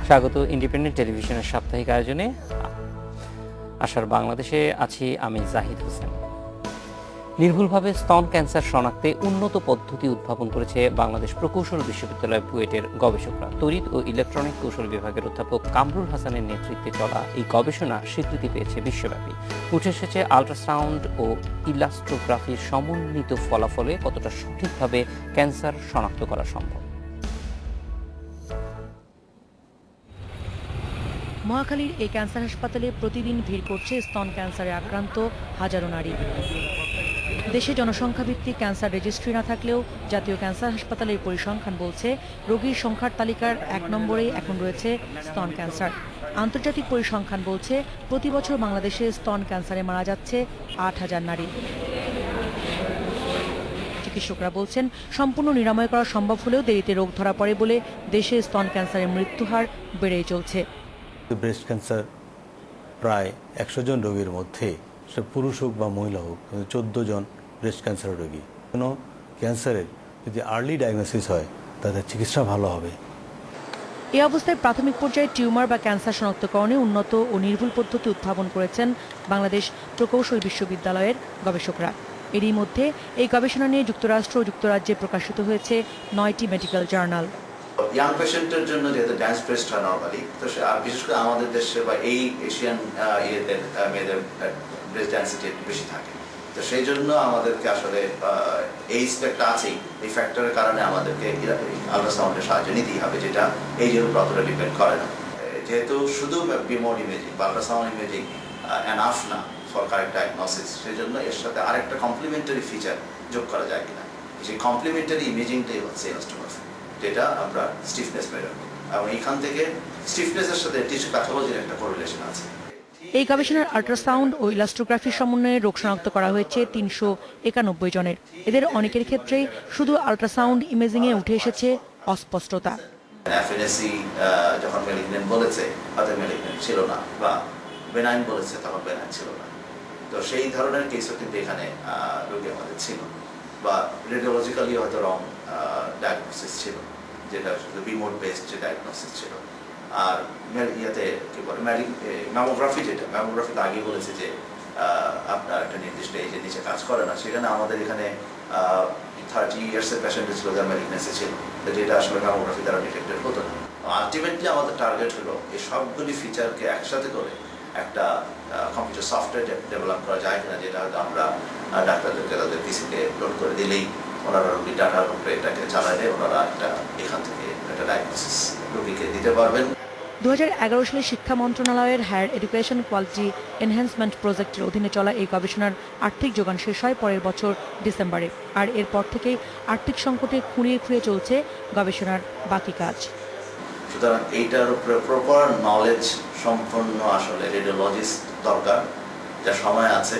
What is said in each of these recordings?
স্বাগত ইন্ডিপেন্ডেন্ট টেলিভিশনের সাপ্তাহিক আয়োজনে। আশার বাংলাদেশে আছি আমি জাহিদ হোসেন। নির্ভুলভাবে স্তন ক্যান্সার শনাক্তে উন্নত পদ্ধতি উদ্ভাবন করেছে বাংলাদেশ প্রকৌশল বিশ্ববিদ্যালয় বুয়েটের গবেষকরা। তড়িৎ ও ইলেকট্রনিক কৌশল বিভাগের অধ্যাপক কামরুল হাসানের নেতৃত্বে চলা এই গবেষণা স্বীকৃতি পেয়েছে বিশ্বব্যাপী। উঠে এসেছে আল্ট্রাসাউন্ড ও ইলাস্ট্রোগ্রাফির সমন্বিত ফলাফলে কতটা সঠিকভাবে ক্যান্সার শনাক্ত করা সম্ভব। মহাখালীর এই ক্যান্সার হাসপাতালে প্রতিদিন ভিড় করছে স্তন ক্যান্সারে আক্রান্ত হাজারো নারী। দেশে জনসংখ্যা ভিত্তিক ক্যান্সার রেজিস্ট্রি না থাকলেও জাতীয় ক্যান্সার হাসপাতালের পরিসংখ্যান বলছে রোগীর সংখ্যার তালিকার ১ নম্বরে এখন রয়েছে স্তন ক্যান্সার। আন্তর্জাতিক পরিসংখ্যান বলছে প্রতি বছর বাংলাদেশে স্তন ক্যান্সারে মারা যাচ্ছে ৮,০০০ নারী। চিকিৎসকরা বলছেন সম্পূর্ণ নিরাময় করা সম্ভব হলেও দেরিতে রোগ ধরা পড়ে বলে দেশে স্তন ক্যান্সারের মৃত্যুহার বেড়েই চলছে। ব্রেস্ট ক্যান্সার প্রায় ১০০ জন রোগীর মধ্যে সে পুরুষ হোক বা মহিলা হোক ১৪ জন ব্রেস্ট ক্যান্সার রোগী। কোনো ক্যান্সারের যদি আর্লি ডায়াগনোসিস হয় তাদের চিকিৎসা ভালো হবে। এই অবস্থায় প্রাথমিক পর্যায়ে টিউমার বা ক্যান্সার শনাক্তকরণে উন্নত ও নির্ভুল পদ্ধতি উদ্ভাবন করেছেন বাংলাদেশ প্রকৌশল বিশ্ববিদ্যালয়ের গবেষকরা। এরই মধ্যে এই গবেষণা নিয়ে যুক্তরাষ্ট্র ও যুক্তরাজ্যে প্রকাশিত হয়েছে ৯টি মেডিকেল জার্নাল। ইয়াং পেশেন্টের জন্য যেহেতু ড্যান্স ব্রেস্ট হয় নর্মালি, তো বিশেষ করে আমাদের দেশে বা এই এশিয়ান মেয়েদের ব্রেস্ট ডেন্সিটি বেশি থাকে, তো সেই জন্য আমাদেরকে আসলে এই স্পেক্টটা আছেই। এই ফ্যাক্টরের কারণে আমাদেরকে আল্ট্রাসাউন্ডের সাহায্য নিতেই হবে, যেটা এই জন্য অতটা ডিপেন্ড করে না। যেহেতু শুধু রিমোট ইমেজিং বা আল্ট্রাসাউন্ড ইমেজিং এনাফ না ফর কারেক্ট ডায়াগনোসিস, সেই জন্য এর সাথে আরেকটা কমপ্লিমেন্টারি ফিচার যোগ করা যায় কিনা। সেই কমপ্লিমেন্টারি ইমেজিংটাই হচ্ছে ইলাস্ট্রোগ্রাফি, যেটা আমরা স্টিফনেস মেজার করি, এবং এইখান থেকে স্টিফনেসের সাথে টিস্যু প্যাথোলজির একটা কোরিলেশন আছে। এই গবেষণার আল্ট্রাসাউন্ড ও ইলাস্ট্রোগ্রাফির সমন্বয়ে রোগ শনাক্ত করা হয়েছে ৩৯১ জনের। এদের অনেকের ক্ষেত্রেই শুধু আল্ট্রাসাউন্ড ইমেজিংয়ে উঠে এসেছে অস্পষ্টতা। এফএনএসি যখন ম্যালিগন্যান্ট বলেছে হয়তো ম্যালিগন্যান্ট ছিল না, বা বেনাইন বলেছে তখন বেনাইন ছিল না। তো সেই ধরনের কেসও কিন্তু এখানে রোগী আমাদের ছিল, বা রেডিওলজিক্যালি হয়তো রং ডায়াগনোসিস ছিল, যেটা শুধু রিমোট বেসড যে ডায়াগনোসিস ছিল। আর ইয়াতে কি বলে ম্যামোগ্রাফি, যেটা ম্যামোগ্রাফিতে আগে বলেছে যে আপনার একটা নির্দিষ্ট এজের নিচে কাজ করে না, সেখানে আমাদের এখানে 30 ইয়ার্সের পেশেন্ট ছিল যার ম্যালিগন্যান্সি ছিল, তো যেটা আসলে ম্যামোগ্রাফি দ্বারা ডিটেক্টেড হতো না। আলটিমেটলি আমাদের টার্গেট হলো এই সবগুলি ফিচারকে একসাথে করে একটা কম্পিউটার সফটওয়্যার ডেভেলপ করা যায় কিনা, যেটা হয়তো আমরা ডাক্তারদেরকে তাদের পিসিতে লোড করে দিলেই ওনারা রোগী ডাটার উপরে এটাকে চালাইলে ওনারা একটা এখান থেকে একটা ডায়াগনোসিস রোগীকে দিতে পারবেন। ২০১১ সালে শিক্ষা মন্ত্রণালয়ের হায়ার এডুকেশন কোয়ালিটি এনহ্যান্সমেন্ট প্রজেক্টের অধীনে চলা এই গবেষণার আর্থিক যোগান শেষ হয় পরের বছর ডিসেম্বরে। আর এরপর থেকেই আর্থিক সংকটে খুঁড়িয়ে খুঁড়িয়ে চলছে গবেষণার বাকি কাজ। সুতরাং এইটার উপরে প্রপার নলেজ সম্পন্ন আসলে রেডিওলজিস্ট দরকার, যা সময় আছে,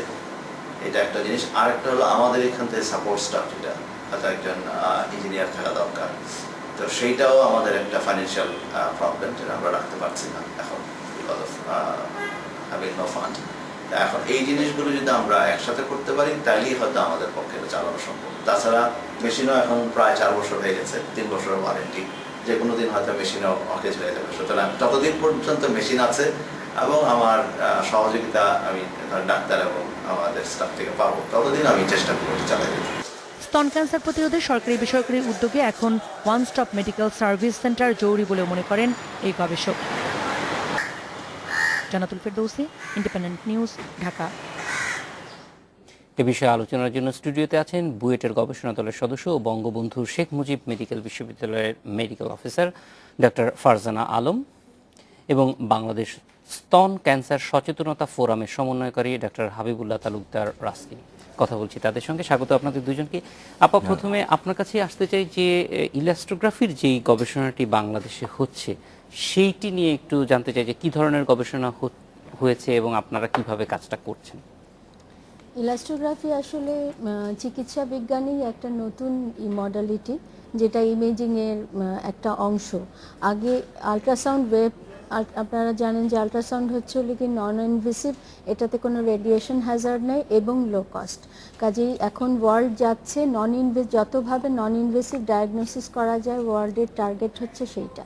এটা একটা জিনিস। আরেকটা হলো আমাদের এখান থেকে সাপোর্ট স্টাফ, যেটা হয়তো একজন ইঞ্জিনিয়ার থাকা দরকার। তো সেইটাও আমাদের একটা ফাইন্যান্সিয়াল প্রবলেম, যেটা আমরা রাখতে পারছি না এখন because of having no fund. এখন এই জিনিসগুলো যদি আমরা একসাথে করতে পারি তাহলেই হয়তো আমাদের পক্ষে এটা চালানো সম্ভব। তাছাড়া মেশিনও এখন প্রায় 4 বছর হয়ে গেছে, 3 বছরের ওয়ারেন্টি, যে কোনো দিন হয়তো মেশিনও অকেজ হয়ে যাবে। সুতরাং যতদিন পর্যন্ত মেশিন আছে এবং আমার সহযোগিতা আমি ডাক্তার এবং আমাদের স্টাফ থেকে পাবো, ততদিন আমি চেষ্টা করবো চালাই যেতে। স্তন ক্যান্সার প্রতিরোধে সরকারি বেসরকারি উদ্যোগে এখন one stop medical service centre জরুরি বলে মনে করেন এই গবেষক। জান্নাতুল ফেরদৌসী, ইন্ডিপেন্ডেন্ট নিউজ, ঢাকা। এ বিষয়ে আলোচনার জন্য স্টুডিওতে আছেন বুয়েটের গবেষণা দলের সদস্য ও বঙ্গবন্ধু শেখ মুজিব মেডিকেল বিশ্ববিদ্যালয়ের medical officer doctor Farzana Alam এবং বাংলাদেশ স্তন ক্যান্সার সচেতনতা ফোরামের সমন্বয়কারী ডক্টর হাবিবুল্লাহ তালুকদার রাসকিন। কথা বলছি তাদের সঙ্গে। স্বাগত আপনাদের দুজনকে। আপা, প্রথমে আপনার কাছে আসতে চাই যে ইলাস্ট্রোগ্রাফির যেই গবেষণাটি বাংলাদেশে হচ্ছে সেইটি নিয়ে একটু জানতে চাই যে কী ধরনের গবেষণা হয়েছে এবং আপনারা কিভাবে কাজটা করছেন। ইলাস্ট্রোগ্রাফি আসলে চিকিৎসা বিজ্ঞানেই একটা নতুন মডালিটি, যেটা ইমেজিংয়ের একটা অংশ। আগে আল্ট্রাসাউন্ড ওয়েভ, আপনারা জানেন যে আল্ট্রাসাউন্ড হচ্ছে কি নন ইনভেসিভ, এটাতে কোনো রেডিয়েশন হ্যাজার্ড নেই এবং লো কস্ট। কাজেই এখন ওয়ার্ল্ড যাচ্ছে যতভাবে নন ইনভেসিভ ডায়াগনোসিস করা যায়, ওয়ার্ল্ডের টার্গেট হচ্ছে সেইটা।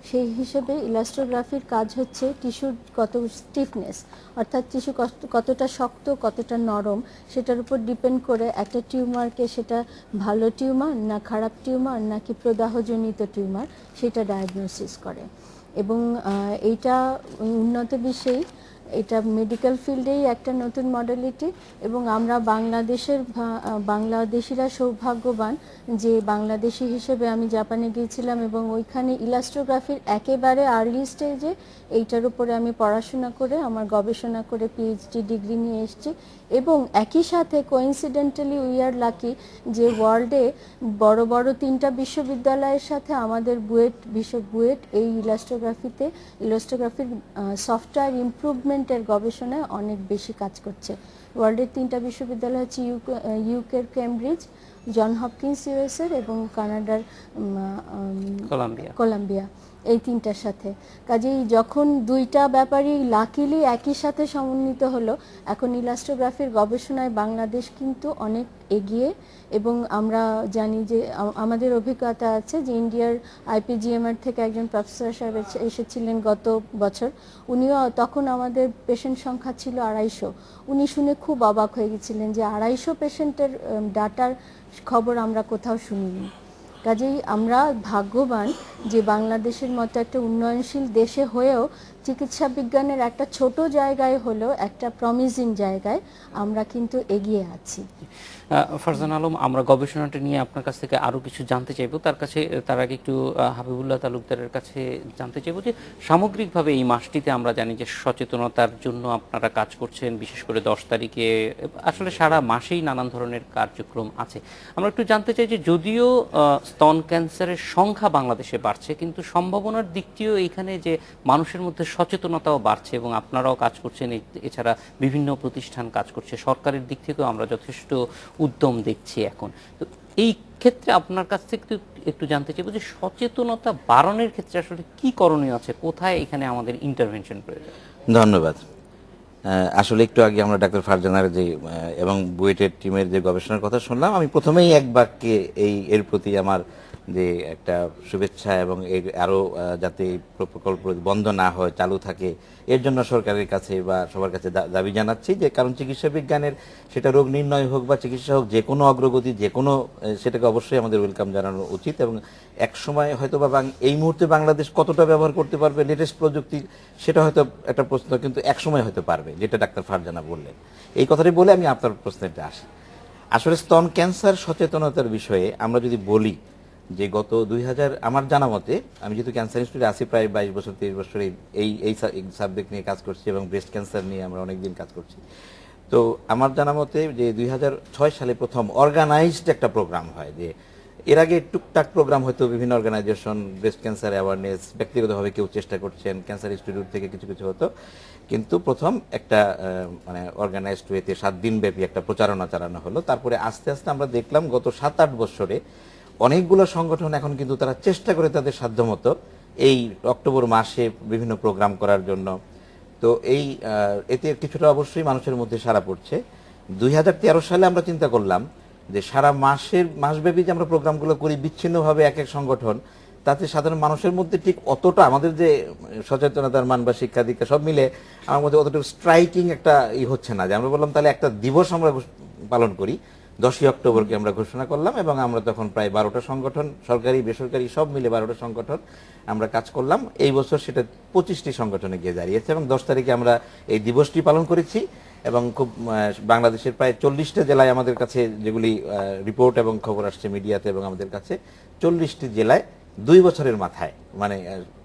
সেই হিসেবে ইলাস্ট্রোগ্রাফির কাজ হচ্ছে টিস্যুর কত স্টিফনেস, অর্থাৎ টিস্যু কতটা শক্ত কতটা নরম, সেটার উপর ডিপেন্ড করে একটা টিউমারকে সেটা ভালো টিউমার না খারাপ টিউমার নাকি প্রদাহজনিত টিউমার সেটা ডায়াগনোসিস করে। এবং এইটা উন্নত বিশ্বেই এটা মেডিকেল ফিল্ডেই একটা নতুন মডেলিটি, এবং আমরা বাংলাদেশিরা সৌভাগ্যবান যে বাংলাদেশি হিসেবে আমি জাপানে গিয়েছিলাম এবং ওইখানে ইলাস্ট্রোগ্রাফির একেবারে আর্লি স্টেজে এইটার উপরে আমি পড়াশোনা করে আমার গবেষণা করে পিএইচডি ডিগ্রি নিয়ে এসেছি। এবং একই সাথে কোইন্সিডেন্টালি উই আর লাকি যে ওয়ার্ল্ডে বড় বড় 3টা বিশ্ববিদ্যালয়ের সাথে আমাদের বুয়েট এই ইলাস্ট্রোগ্রাফির সফটওয়্যার ইমপ্রুভমেন্টের গবেষণায় অনেক বেশি কাজ করছে। ওয়ার্ল্ডের 3টা বিশ্ববিদ্যালয় হচ্ছে ইউকের কেমব্রিজ, জন হপকিন্স ইউএসের এবং কানাডার কলাম্বিয়া, এই 3টার সাথে। কাজেই যখন 2টা ব্যাপারই লাকিলি একই সাথে সমন্বিত হলো, এখন ইলাস্ট্রোগ্রাফির গবেষণায় বাংলাদেশ কিন্তু অনেক এগিয়ে। এবং আমরা জানি যে আমাদের অভিজ্ঞতা আছে যে ইন্ডিয়ার আইপিজিএমআর থেকে একজন প্রফেসর সাহেব এসেছিলেন গত বছর, উনিও তখন আমাদের পেশেন্ট সংখ্যা ছিল 250। উনি শুনে খুব অবাক হয়ে গেছিলেন যে 250 পেশেন্টের ডাটার খবর আমরা কোথাও শুনিনি। কাজেই আমরা ভাগ্যবান যে বাংলাদেশের মতো একটা উন্নয়নশীল দেশে হয়েও চিকিৎসা বিজ্ঞানের একটা ছোট জায়গায় হলেও একটা প্রমিজিং জায়গায় আমরা কিন্তু এগিয়ে আছি। ফারজানা আলম, আমরা গবেষণাটা নিয়ে আপনার কাছ থেকে আরও কিছু জানতে চাইবো। তার আগে একটু হাবিবুল্লাহ তালুকদারের কাছে জানতে চাইবো যে সামগ্রিকভাবে এই মাসটিতে আমরা জানি যে সচেতনতার জন্য আপনারা কাজ করছেন, বিশেষ করে 10 তারিখে, আসলে সারা মাসেই নানান ধরনের কার্যক্রম আছে। আমরা একটু জানতে চাই যে যদিও স্তন ক্যান্সারের সংখ্যা বাংলাদেশে বাড়ছে, কিন্তু সম্ভাবনার দিকটিও এখানে যে মানুষের মধ্যে সচেতনতাও বাড়ছে এবং আপনারাও কাজ করছেন, এছাড়া বিভিন্ন প্রতিষ্ঠান কাজ করছে, সরকারের দিক থেকেও আমরা যথেষ্ট উদ্যম দেখছি এখন। তো এই ক্ষেত্রে আপনার কাছ থেকে একটু জানতে চাইবো যে সচেতনতা বাড়ানোর ক্ষেত্রে আসলে কি করণীয় আছে, কোথায় এখানে আমাদের ইন্টারভেনশন প্রয়োজন? ধন্যবাদ। আসলে একটু আগে আমরা ডাক্তার ফারজানার যে এবং বুয়েটের টিমের যে গবেষণার কথা শুনলাম, আমি প্রথমেই এক বাক্যে এর প্রতি আমার যে একটা শুভেচ্ছা এবং এর আরও যাতে প্রকল্প বন্ধ না হয়, চালু থাকে, এর জন্য সরকারের কাছে বা সবার কাছে দাবি জানাচ্ছি। যে কারণ চিকিৎসা বিজ্ঞানের সেটা রোগ নির্ণয় হোক বা চিকিৎসা হোক, যে কোনো অগ্রগতি যে কোনো সেটাকে অবশ্যই আমাদের ওয়েলকাম জানানো উচিত। এবং এক সময় হয়তো বা এই মুহূর্তে বাংলাদেশ কতটা ব্যবহার করতে পারবে লেটেস্ট প্রযুক্তি, সেটা হয়তো একটা প্রশ্ন, কিন্তু এক সময় হয়তো পারবে, যেটা ডাক্তার ফারজানা বললেন। এই কথাটি বলে আমি আপনার প্রশ্নটা আসি। আসলে স্তন ক্যান্সার সচেতনতার বিষয়ে আমরা যদি বলি যে গত 2000 আমার জানা মতে, আমি যেহেতু ক্যান্সার ইনস্টিটিউটে আছি প্রায় 22 বছর 23 বছর এই সাবজেক্ট নিয়ে কাজ করছি এবং ব্রেস্ট ক্যান্সার নিয়ে আমরা অনেকদিন কাজ করছি। তো আমার জানা মতে যে 2006 সালে প্রথম অর্গানাইজড একটা প্রোগ্রাম হয়। যে এর আগে টুকটাক প্রোগ্রাম হয়তো বিভিন্ন অর্গানাইজেশন, ব্রেস্ট ক্যান্সার অ্যাওয়ারনেস, ব্যক্তিগতভাবে কেউ চেষ্টা করছেন, ক্যান্সার ইনস্টিটিউট থেকে কিছু কিছু হতো, কিন্তু প্রথম একটা মানে অর্গানাইজড ওয়েতে 7 দিন ব্যাপী একটা প্রচারণা চালানো হলো। তারপরে আস্তে আস্তে আমরা দেখলাম গত 7-8 বছরে অনেকগুলো সংগঠন এখন কিন্তু তারা চেষ্টা করে তাদের সাধ্যমতো এই অক্টোবর মাসে বিভিন্ন প্রোগ্রাম করার জন্য। তো এতে কিছুটা অবশ্যই মানুষের মধ্যে সাড়া পড়ছে। 2013 সালে আমরা চিন্তা করলাম যে সারা মাসব্যাপী যে আমরা প্রোগ্রামগুলো করি বিচ্ছিন্নভাবে এক এক সংগঠন, তাতে সাধারণ মানুষের মধ্যে ঠিক অতটা আমাদের যে সচেতনতার মান বা শিক্ষা দীক্ষা সব মিলে আমার মধ্যে অতটুকু স্ট্রাইকিং একটা হচ্ছে না। যে আমরা বললাম তাহলে একটা দিবস আমরা পালন করি, 10ই অক্টোবরকে আমরা ঘোষণা করলাম এবং আমরা তখন প্রায় 12টা সংগঠন, সরকারি বেসরকারি সব মিলে 12টা সংগঠন আমরা কাজ করলাম। এই বছর সেটা 25টি সংগঠনে গিয়ে দাঁড়িয়েছে এবং 10 তারিখে আমরা এই দিবসটি পালন করেছি। এবং খুব বাংলাদেশের প্রায় 40টা জেলায় আমাদের কাছে যেগুলি রিপোর্ট এবং খবর আসছে মিডিয়াতে এবং আমাদের কাছে 40টি জেলায় 2 বছরের মাথায় মানে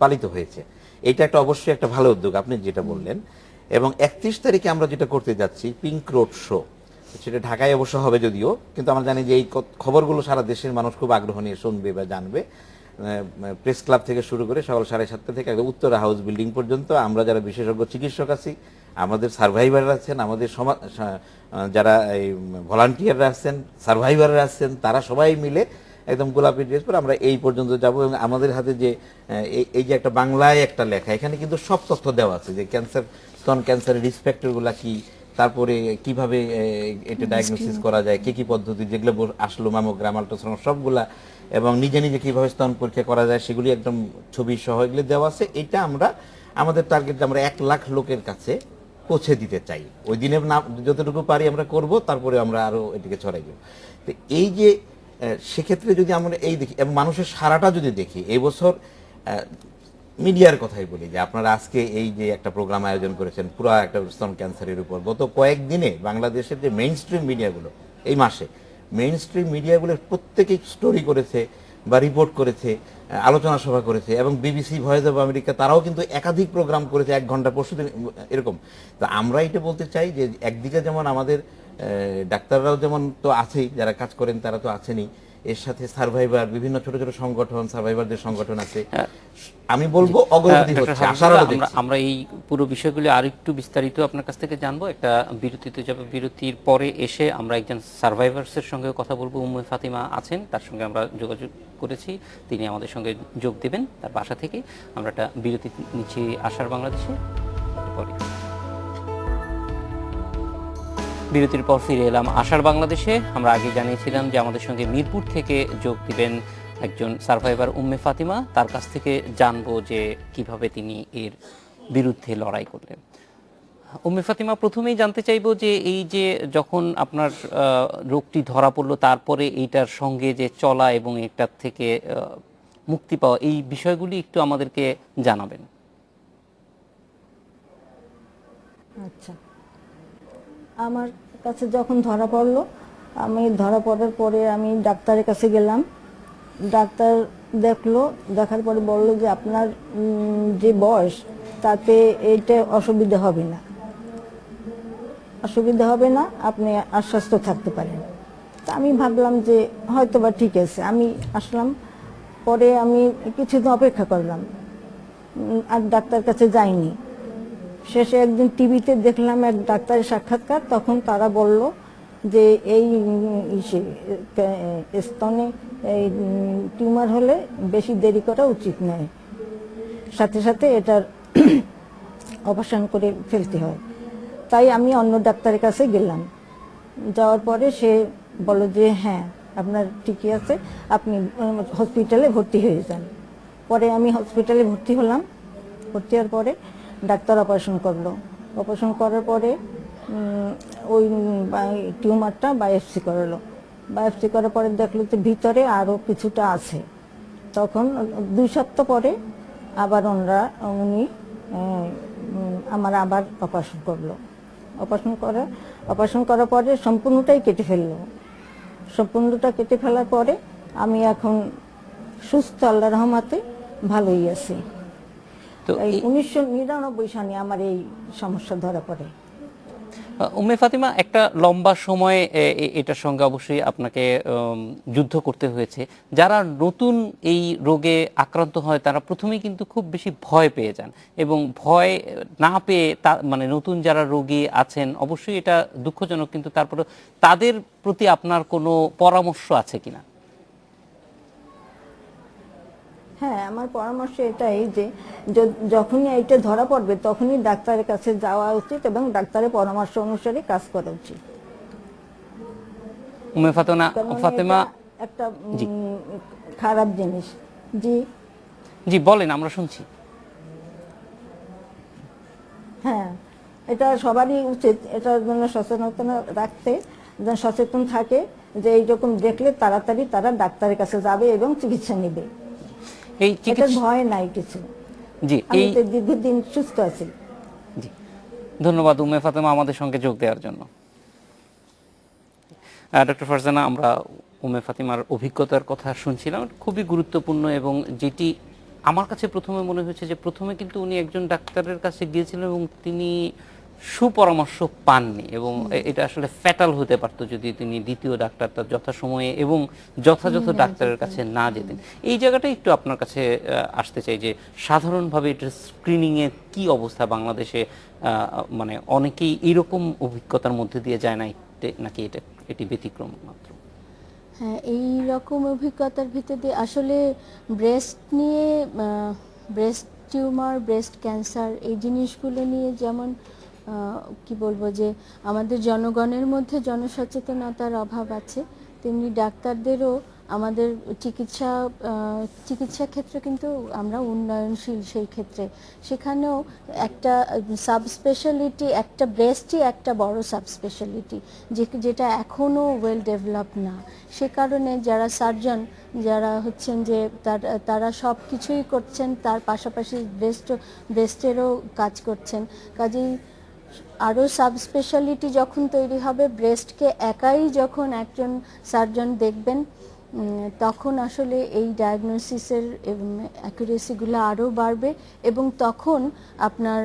পালিত হয়েছে। এটা একটা অবশ্যই একটা ভালো উদ্যোগ আপনি যেটা বললেন। এবং 31 তারিখে আমরা যেটা করতে যাচ্ছি পিঙ্ক রোড শো, সেটা ঢাকায় অবশ্য হবে যদিও, কিন্তু আমরা জানি যে এই খবরগুলো সারা দেশের মানুষ খুব আগ্রহ নিয়ে শুনবে বা জানবে। প্রেস ক্লাব থেকে শুরু করে সকাল 7:30 থেকে একদম উত্তরা হাউস বিল্ডিং পর্যন্ত আমরা যারা বিশেষজ্ঞ চিকিৎসক আছি, আমাদের সার্ভাইভাররা আছেন, আমাদের যারা এই ভলান্টিয়াররা আছেন, সার্ভাইভাররা আছেন, তারা সবাই মিলে একদম গোলাপি ড্রেস পরে আমরা এই পর্যন্ত যাব। এবং আমাদের হাতে যে এই যে একটা বাংলায় একটা লেখা, এখানে কিন্তু সব তথ্য দেওয়া আছে যে স্তন ক্যান্সারের রিস্ক ফ্যাক্টরগুলো কি, তারপরে কিভাবে এটা ডায়াগনোসিস করা যায়, কি কি পদ্ধতি যেগুলো আসলো, ম্যামোগ্রাম, আল্ট্রাসাউন্ড সবগুলা, এবং নিজে নিজে কিভাবে স্তন পরীক্ষা করা যায় সেগুলি একদম ছবি সহ এগুলো দেওয়া আছে। এটা আমরা আমাদের টার্গেট আমরা 1 লাখ লোকের কাছে পৌঁছে দিতে চাই। ওই দিনে না যতটুকু পারি আমরা করব, তারপরে আমরা আরো এদিকে ছড়াই দেব। তো এই যে সেক্ষেত্রে যদি আমরা এই দেখি এবং মানুষের সারাটা যদি দেখি, এই বছর মিডিয়ার কথাই বলি যে আপনারা আজকে এই যে একটা প্রোগ্রাম আয়োজন করেছেন পুরো একটা স্তন ক্যান্সারের উপর, গত কয়েকদিনে বাংলাদেশের যে মেইন স্ট্রিম মিডিয়াগুলো এই মাসে মেইন স্ট্রিম মিডিয়াগুলো প্রত্যেকেই স্টোরি করেছে বা রিপোর্ট করেছে, আলোচনা সভা করেছে, এবং বিবিসি, ভয়েস অফ আমেরিকা তারাও কিন্তু একাধিক প্রোগ্রাম করেছে 1 ঘন্টা পরশুদিন এরকম। তো আমরা এটা বলতে চাই যে একদিকে যেমন আমাদের ডাক্তাররাও যেমন তো আছেই, যারা কাজ করেন তারা তো আছেনই, এর সাথে সার্ভাইভার, বিভিন্ন ছোট ছোট সংগঠন, সার্ভাইভারদের সংগঠন আছে। আমি বলবো অগ্রগতি হচ্ছে, আশার আলো দেখছি। আমরা এই পুরো বিষয়গুলি আর একটু বিস্তারিত আপনার কাছ থেকে জানবো, একটা বিরতিতে যাবে। বিরতির পরে এসে আমরা একজন সার্ভাইভার্সের সঙ্গে কথা বলবো। উম্মে ফাতিমা আছেন, তার সঙ্গে আমরা যোগাযোগ করেছি, তিনি আমাদের সঙ্গে যোগ দেবেন তার বাসা থেকে। আমরা একটা বিরতি নিচ্ছি আশার বাংলাদেশে। পরে বিরতির পর ফিরে এলাম আশার বাংলাদেশে। আমরা আগে জানিয়েছিলাম যে আমাদের সঙ্গে মিরপুর থেকে যোগ দিবেন একজন সার্ভাইভার উম্মে ফাতিমা। তার কাছ থেকে জানবো যে কিভাবে তিনি এর বিরুদ্ধে লড়াই করলেন। উম্মে ফাতিমা, প্রথমেই জানতে চাইবো যে এই যে যখন আপনার রোগটি ধরা পড়লো, তারপরে এইটার সঙ্গে যে চলা এবং এটার থেকে মুক্তি পাওয়া, এই বিষয়গুলি একটু আমাদেরকে জানাবেন। আচ্ছা, আমার কাছে যখন ধরা পড়লো, আমি ধরা পড়ার পরে আমি ডাক্তারের কাছে গেলাম। ডাক্তার দেখলো, দেখার পরে বললো যে আপনার যে বয়স তাতে এইটা অসুবিধা হবে না, আপনি আশ্বস্ত থাকতে পারেন। তা আমি ভাবলাম যে হয়তো বা ঠিক আছে, আমি আসলাম। পরে আমি কিছুদিন অপেক্ষা করলাম, আর ডাক্তার কাছে যাইনি। শেষে একদিন টিভিতে দেখলাম এক ডাক্তারের সাক্ষাৎকার, তখন তারা বলল যে এই স্তনে এই টিউমার হলে বেশি দেরি করা উচিত নয়, সাথে সাথে এটার অপারেশন করে ফেলতে হয়। তাই আমি অন্য ডাক্তারের কাছে গেলাম। যাওয়ার পরে সে বলল যে হ্যাঁ আপনার ঠিকই আছে, আপনি হসপিটালে ভর্তি হয়ে যান। পরে আমি হসপিটালে ভর্তি হলাম। ভর্তি হওয়ার পরে ডাক্তার অপারেশন করলো। অপারেশন করার পরে ওই টিউমারটা বায়োপসি করালো। বায়োপসি করার পরে দেখলো যে ভিতরে আরও কিছুটা আছে। তখন 2 সপ্তাহ পরে আবার উনি আমার আবার অপারেশন করলো। অপারেশন করার পরে সম্পূর্ণটাই কেটে ফেললো। সম্পূর্ণটা কেটে ফেলার পরে আমি এখন সুস্থ, আল্লাহর রহমতে ভালোই আছি। তো 1999 সালে আমার এই সমস্যা ধরা পড়ে। উম্মে ফাতিমা, একটা লম্বা সময় এটার সঙ্গে অবশ্যই আপনাকে যুদ্ধ করতে হয়েছে। যারা নতুন এই রোগে আক্রান্ত হয় তারা প্রথমেই কিন্তু খুব বেশি ভয় পেয়ে যান, এবং ভয় না পেয়ে মানে নতুন যারা রোগী আছেন, অবশ্যই এটা দুঃখজনক, কিন্তু তারপরে তাদের প্রতি আপনার কোনো পরামর্শ আছে কিনা? হ্যাঁ, আমার পরামর্শ এটাই যে যখনই এইটা ধরা পড়বে তখনই ডাক্তারের কাছে যাওয়া উচিত এবং ডাক্তারের পরামর্শ অনুসারে কাজ করা উচিত। উম্মে ফাতিমা, একটা খারাপ জিনিস। জি জি বলেন, আমরা শুনছি। হ্যাঁ, এটা সবারই উচিত এটার জন্য সচেতনতা রাখতে, যেন সচেতন থাকে যে এইরকম দেখলে তাড়াতাড়ি তারা ডাক্তারের কাছে যাবে এবং চিকিৎসা নেবে। এই চিকিৎসা ভয় নাই কিছু। জি, আমি তো দীর্ঘদিন সুস্থ আছি। জি, ধন্যবাদ উম্মে ফাতিমা আমাদের সঙ্গে যোগ দেওয়ার জন্য। ডক্টর ফারজানা, আমরা উম্মে ফাতিমার অভিজ্ঞতার কথা শুনছিলাম, খুবই গুরুত্বপূর্ণ, এবং যেটি আমার কাছে প্রথমে মনে হয়েছে যে প্রথমে কিন্তু উনি একজন ডাক্তারের কাছে গিয়েছিলেন এবং তিনি সুপরামর্শ পাননি, এবং এটা আসলে ফ্যাটাল হতে পারতো যদি তিনি দ্বিতীয় ডাক্তারটা যথাসময়ে এবং যথাযথ ডাক্তারের কাছে না যেতেন। এই জায়গাটা একটু আপনার কাছে আসতে চাই যে সাধারণভাবে এটা স্ক্রিনিংয়ের কি অবস্থা বাংলাদেশে, মানে অনেকেই এরকম অভিজ্ঞতার মধ্যে দিয়ে যায় না, নাকি এটি ব্যতিক্রম মাত্র? হ্যাঁ, এই রকম অভিজ্ঞতার ভিতর দিয়ে আসলে ব্রেস্ট নিয়ে, ব্রেস্ট টিউমার, ব্রেস্ট ক্যান্সার এই জিনিসগুলো নিয়ে যেমন কি বলবো যে আমাদের জনগণের মধ্যে জনসচেতনতার অভাব আছে, তেমনি ডাক্তারদেরও আমাদের চিকিৎসা ক্ষেত্রে কিন্তু আমরা উন্নয়নশীল। সেই ক্ষেত্রে সেখানেও একটা সাবস্পেশালিটি, একটা ব্রেস্টই একটা বড় সাবস্পেশালিটি যেটা এখনও ওয়েল ডেভেলপ না। সে কারণে যারা সার্জন, যারা হচ্ছেন যে তারা সব কিছুই করছেন, তার পাশাপাশি ব্রেস্টেরও কাজ করছেন। কাজেই আরও সাবস্পেশালিটি যখন তৈরি হবে, ব্রেস্টকে একাই যখন একজন সার্জন দেখবেন, তখন আসলে এই ডায়াগনোসিসের অ্যাকুরেসিগুলো আরও বাড়বে এবং তখন আপনার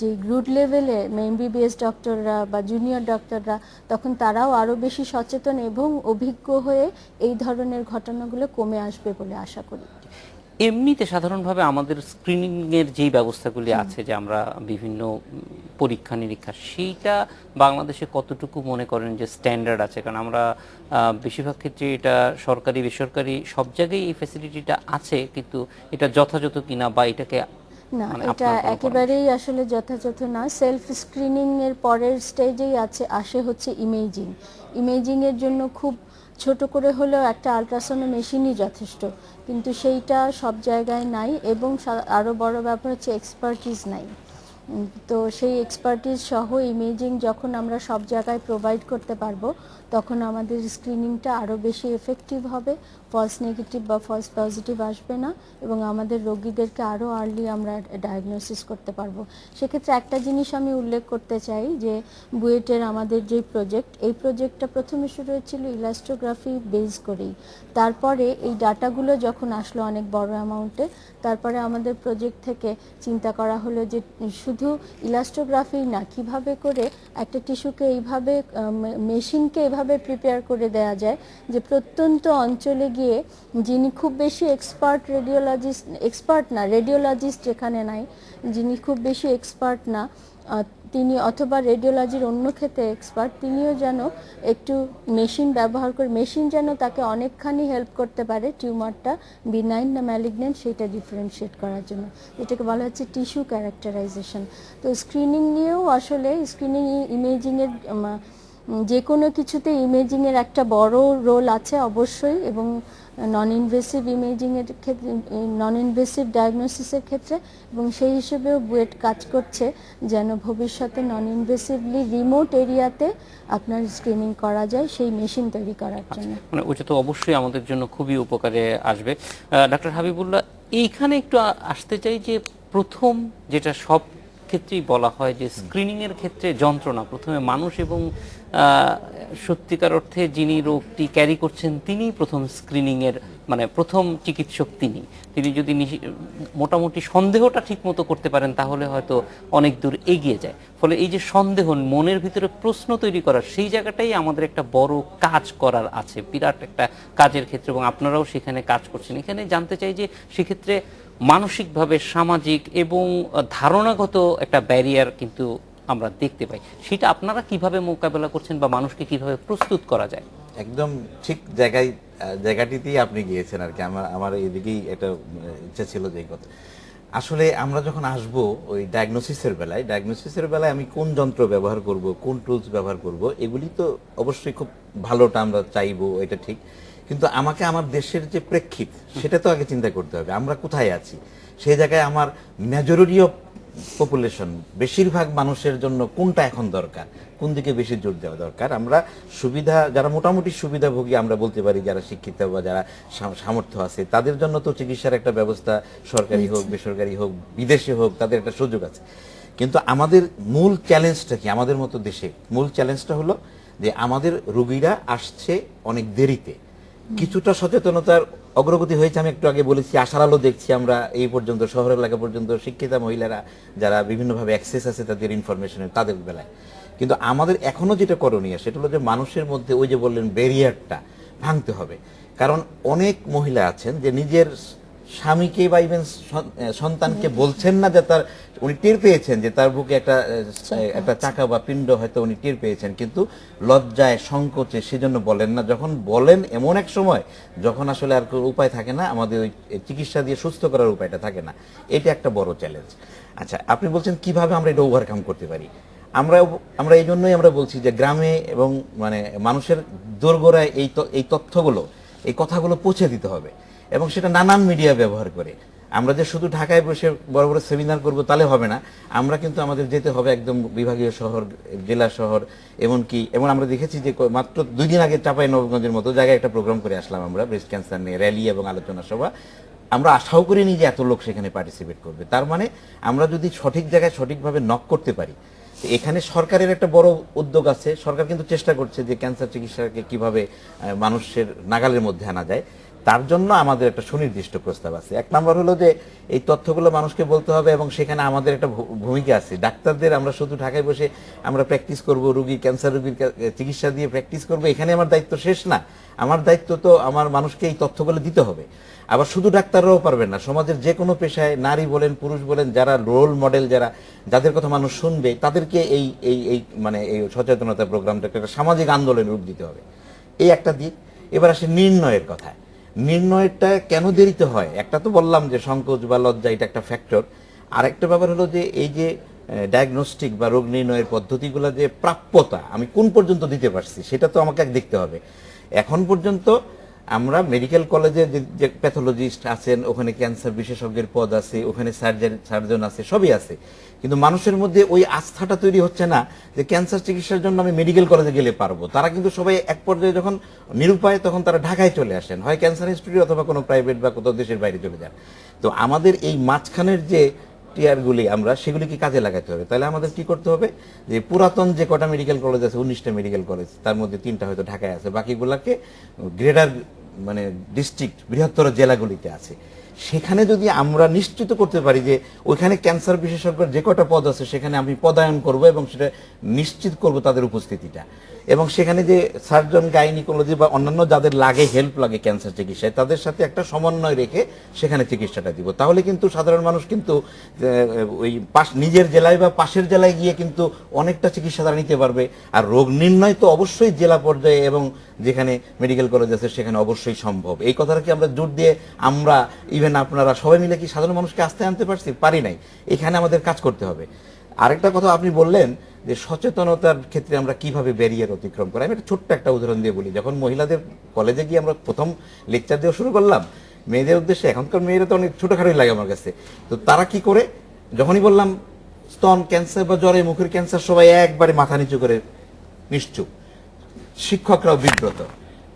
যে গ্রুড লেভেলে এমবিবিএস ডক্টররা বা জুনিয়র ডক্টররা, তখন তারাও আরও বেশি সচেতন এবং অভিজ্ঞ হয়ে এই ধরনের ঘটনাগুলো কমে আসবে বলে আশা করি। এমনিতে সাধারণভাবে আমাদের স্ক্রিনিংয়ের যেই ব্যবস্থাগুলি আছে, যে আমরা বিভিন্ন পরীক্ষা নিরীক্ষা, সেইটা বাংলাদেশে কতটুকু মনে করেন যে স্ট্যান্ডার্ড আছে? কারণ আমরা বেশিরভাগ ক্ষেত্রে এটা সরকারি বেসরকারি সব জায়গায় এই ফ্যাসিলিটিটা আছে, কিন্তু এটা যথাযথ কিনা বা এটাকে না, এটা একেবারেই আসলে যথাযথ না। সেলফ স্ক্রিনিং এর পরের স্টেজেই আসে হচ্ছে ইমেজিং এর জন্য খুব ছোট করে হলেও একটা আল্ট্রাসাউন্ড মেশিনই যথেষ্ট, কিন্তু সেইটা সব জায়গায় নাই এবং আরও বড় ব্যাপার হচ্ছে এক্সপার্টিস নাই। তো সেই এক্সপার্টিস সহ ইমেজিং যখন আমরা সব জায়গায় প্রোভাইড করতে পারবো, তখন আমাদের স্ক্রিনিংটা আরও বেশি এফেক্টিভ হবে, ফলস নেগেটিভ বা ফলস পজিটিভ আসবে না এবং আমাদের রোগীদেরকে আরও আর্লি আমরা ডায়াগনোসিস করতে পারবো। সেক্ষেত্রে একটা জিনিস আমি উল্লেখ করতে চাই যে বুয়েটের আমাদের যে প্রজেক্ট, এই প্রজেক্টটা প্রথমে শুরু হয়েছিল ইলাস্ট্রোগ্রাফি বেস করেই। তারপরে এই ডাটাগুলো যখন আসলো অনেক বড় অ্যামাউন্টে, তারপরে আমাদের প্রজেক্ট থেকে চিন্তা করা হলো যে শুধু ইলাস্ট্রোগ্রাফি না, কিভাবে করে একটা টিস্যুকে এইভাবে মেশিনকে এভাবে প্রিপেয়ার করে দেওয়া যায় যে প্রত্যন্ত অঞ্চলে গিয়ে যিনি খুব বেশি রেডিওলজিস্ট এখানে নাই, যিনি খুব বেশি এক্সপার্ট না, তিনি অথবা রেডিওলজির অন্য ক্ষেত্রে এক্সপার্ট, তিনিও যেন একটু মেশিন ব্যবহার করে, মেশিন যেন তাকে অনেকখানি হেল্প করতে পারে টিউমারটা বিনাইন না ম্যালিগন্যান্ট সেটা ডিফারেন্সিয়েট করার জন্য, এটাকে বলা হচ্ছে টিস্যু ক্যারেক্টারাইজেশন। তো স্ক্রিনিং নিয়েও আসলে স্ক্রিনিং ইমেজিংয়ের যে কোনো কিছুতে ইমেজিংয়ের একটা বড় রোল আছে অবশ্যই, এবং নন ইনভেসিভ ইমেজিংয়ের ক্ষেত্রে, নন ইনভেসিভ ডায়াগনোসিসের ক্ষেত্রে, এবং সেই হিসেবেও বুয়েট কাজ করছে যেন ভবিষ্যতে নন ইনভেসিভলি রিমোট এরিয়াতে আপনার স্ক্রিনিং করা যায়, সেই মেশিন তৈরি করার জন্য। মানে ওইটা তো অবশ্যই আমাদের জন্য খুবই উপকারে আসবে। ডাক্তার হাবিবুল্লাহ, এইখানে একটু আসতে চাই যে প্রথম যেটা সব ক্ষেত্রেই বলা হয় যে স্ক্রিনিংয়ের ক্ষেত্রে যন্ত্রণা, প্রথমে মানুষ এবং সত্যিকার অর্থে যিনি রোগটি ক্যারি করছেন তিনি প্রথম স্ক্রিনিংয়ের মানে প্রথম চিকিৎসক তিনি যদি মোটামুটি সন্দেহটা ঠিক মতো করতে পারেন তাহলে হয়তো অনেক দূর এগিয়ে যায়। ফলে এই যে সন্দেহ, মনের ভিতরে প্রশ্ন তৈরি করার, সেই জায়গাটাই আমাদের একটা বড় কাজ করার আছে, বিরাট একটা কাজের ক্ষেত্রে, এবং আপনারাও সেখানে কাজ করছেন। এখানে জানতে চাই যে সেক্ষেত্রে মানসিকভাবে, সামাজিক এবং ধারণাগত একটা ব্যারিয়ার কিন্তু আমরা দেখতে পাই, সেটা আপনারা কিভাবে মোকাবেলা করছেন বা মানুষকে কিভাবে প্রস্তুত করা যায়? একদম ঠিক জায়গাটিতেই আপনি গিয়েছেন আর কি। আমার এদিকেই একটা ইচ্ছা ছিল যে কথা, আসলে আমরা যখন আসব ওই ডায়াগনোসিসের বেলায় আমি কোন যন্ত্র ব্যবহার করব, কোন টুলস ব্যবহার করব, এগুলি তো অবশ্যই খুব ভালোটা আমরা চাইবো, এটা ঠিক, কিন্তু আমাকে আমার দেশের যে প্রেক্ষিত সেটা তো আগে চিন্তা করতে হবে, আমরা কোথায় আছি। সেই জায়গায় আমার মেজরিটি অফ পপুলেশন, বেশিরভাগ মানুষের জন্য কোনটা এখন দরকার, কোন দিকে বেশি জোর দেওয়া দরকার। আমরা যারা মোটামুটি সুবিধাভোগী আমরা বলতে পারি, যারা শিক্ষিত বা যারা সামর্থ্য আছে, তাদের জন্য তো চিকিৎসার একটা ব্যবস্থা, সরকারি হোক বেসরকারি হোক বিদেশে হোক, তাদের একটা সুযোগ আছে। কিন্তু আমাদের মূল চ্যালেঞ্জটা কি, আমাদের মতো দেশে মূল চ্যালেঞ্জটা হলো যে আমাদের রোগীরা আসছে অনেক দেরিতে। কিছুটা সচেতনতার অগ্রগতি হয়েছে, আমি একটু আগে বলেছি, আশার আলো দেখছি আমরা এই পর্যন্ত, শহর এলাকা পর্যন্ত শিক্ষিতা মহিলারা যারা বিভিন্নভাবে অ্যাক্সেস আছে তাদের ইনফরমেশনের, তাদের বেলায়। কিন্তু আমাদের এখনো যেটা করণীয় সেটা হলো যে মানুষের মধ্যে ওই যে বললেন ব্যারিয়ারটা ভাঙতে হবে। কারণ অনেক মহিলা আছেন যে নিজের স্বামীকে বা ইভেন সন্তানকে বলছেন না যে তার উনি টের পেয়েছেন যে তার বুকে একটা চাকা বা পিণ্ড হয়তো উনি টের পেয়েছেন, কিন্তু লজ্জায় সংকোচে সেজন্য বলেন না। যখন বলেন এমন এক সময় যখন আসলে আর কোনো উপায় থাকে না, আমাদের ওই চিকিৎসা দিয়ে সুস্থ করার উপায়টা থাকে না, এটা একটা বড় চ্যালেঞ্জ। আচ্ছা, আপনি বলছেন কিভাবে আমরা এটা ওভারকাম করতে পারি। আমরা এই জন্যই আমরা বলছি যে গ্রামে এবং মানে মানুষের দোরগোড়ায় এই তথ্যগুলো, এই কথাগুলো পৌঁছে দিতে হবে, এবং সেটা নানান মিডিয়া ব্যবহার করে। আমরা যে শুধু ঢাকায় বসে বড় বড় সেমিনার করব তাহলে হবে না, আমরা কিন্তু আমাদের যেতে হবে একদম বিভাগীয় শহর, জেলা শহর, এমন আমরা দেখেছি যে মাত্র 2 দিন আগে চাঁপাইনবাবগঞ্জের মতো জায়গায় একটা প্রোগ্রাম করে আসলাম আমরা, ব্রেস্ট ক্যান্সার নিয়ে র্যালি এবং আলোচনা সভা। আমরা আশাও করিনি যে এত লোক সেখানে পার্টিসিপেট করবে। তার মানে আমরা যদি সঠিক জায়গায় সঠিকভাবে নক করতে পারি, এখানে সরকারের একটা বড় উদ্যোগ আছে। সরকার কিন্তু চেষ্টা করছে যে ক্যান্সার চিকিৎসাকে কিভাবে মানুষের নাগালের মধ্যে আনা যায়। তার জন্য আমাদের একটা সুনির্দিষ্ট প্রস্তাব আছে। 1 নম্বর হলো যে এই তথ্যগুলো মানুষকে বলতে হবে, এবং সেখানে আমাদের একটা ভূমিকা আছে। ডাক্তারদের আমরা শুধু ঢাকায় বসে আমরা প্র্যাকটিস করব, ক্যান্সার রোগীর চিকিৎসা দিয়ে প্র্যাকটিস করব, এখানে আমার দায়িত্ব শেষ না। আমার দায়িত্ব তো আমার মানুষকে এই তথ্যগুলো দিতে হবে। আবার শুধু ডাক্তাররাও পারবেন না, সমাজের যে কোনো পেশায় নারী বলেন পুরুষ বলেন, যারা রোল মডেল, যাদের কথা মানুষ শুনবে, তাদেরকে এই মানে এই সচেতনতা প্রোগ্রামটাকে একটা সামাজিক আন্দোলনের রূপ দিতে হবে। এই একটা দিক। এবার আসে নির্ণয়ের কথা। নির্ণয়টা কেন দেরিতে হয়? একটা তো বললাম যে সংকোচ বা লজ্জা, এটা একটা ফ্যাক্টর। আর একটা ব্যাপার হলো যে এই যে ডায়াগনস্টিক বা রোগ নির্ণয়ের পদ্ধতিগুলো যে প্রাপ্যতা আমি কোন পর্যন্ত দিতে পারছি, সেটা তো আমাকে দেখতে হবে। এখন পর্যন্ত আমরা মেডিকেল কলেজে যে প্যাথোলজিস্ট আছেন, ওখানে ক্যান্সার বিশেষজ্ঞের পদ আছে, ওখানে সার্জন আছে, সবই আছে, কিন্তু মানুষের মধ্যে ওই আস্থাটা তৈরি হচ্ছে না যে ক্যান্সার চিকিৎসার জন্য আমি মেডিকেল কলেজে গেলে পারবো। তারা কিন্তু সবাই এক পর্যায়ে যখন নিরুপায়, তখন তারা ঢাকায় চলে আসেন, হয় ক্যান্সার ইনস্টিটিউট অথবা কোনো প্রাইভেট বা কোথাও দেশের বাইরে চলে যান। তো আমাদের এই মাঝখানের যে টিয়ারগুলি, আমরা সেগুলিকে কাজে লাগাতে হবে। তাহলে আমাদের কি করতে হবে, যে পুরাতন যে কটা মেডিকেল কলেজ আছে, 19টা মেডিকেল কলেজ, তার মধ্যে 3টা হয়তো ঢাকায় আছে, বাকিগুলাকে গ্রেটার মানে ডিস্ট্রিক্ট, বৃহত্তর জেলাগুলিতে আছে। সেখানে যদি আমরা নিশ্চিত করতে পারি যে ওইখানে ক্যান্সার বিশেষজ্ঞের যে কটা পদ আছে সেখানে আমি পদায়ন করব এবং সেটা নিশ্চিত করব তাদের উপস্থিতিটা, এবং সেখানে যে সার্জন, গাইনিকোলজি বা অন্যান্য যাদের লাগে, হেল্প লাগে ক্যান্সার চিকিৎসায়, তাদের সাথে একটা সমন্বয় রেখে সেখানে চিকিৎসাটা দিব। তাহলে কিন্তু সাধারণ মানুষ কিন্তু ওই নিজের জেলায় বা পাশের জেলায় গিয়ে কিন্তু অনেকটা চিকিৎসা তারা নিতে পারবে। আর রোগ নির্ণয় তো অবশ্যই জেলা পর্যায়ে এবং যেখানে মেডিকেল কলেজ আছে সেখানে অবশ্যই সম্ভব। এই কথাটা কি আমরা জোর দিয়ে, আমরা ইভেন আপনারা সবাই মিলে কি সাধারণ মানুষকে আস্তে আনতে পারি নাই? এখানে আমাদের কাজ করতে হবে। আরেকটা কথা আপনি বললেন যে সচেতনতার ক্ষেত্রে আমরা কিভাবে ব্যারিয়ার অতিক্রম করি। আমি একটা ছোট্ট একটা উদাহরণ দিয়ে বলি। যখন মহিলাদের কলেজে গিয়ে আমরা প্রথম লেকচার দেওয়া শুরু করলাম মেয়েদের উদ্দেশ্যে, এখনকার মেয়েরা তো অনেক ছোটখাটোই লাগে আমার কাছে, তো তারা কি করে, যখনই বললাম স্তন ক্যান্সার বা জ্বরে মুখের ক্যান্সার, সবাই একবারে মাথা নিচু করে নিশ্চুপ, শিক্ষকরাও বিব্রত।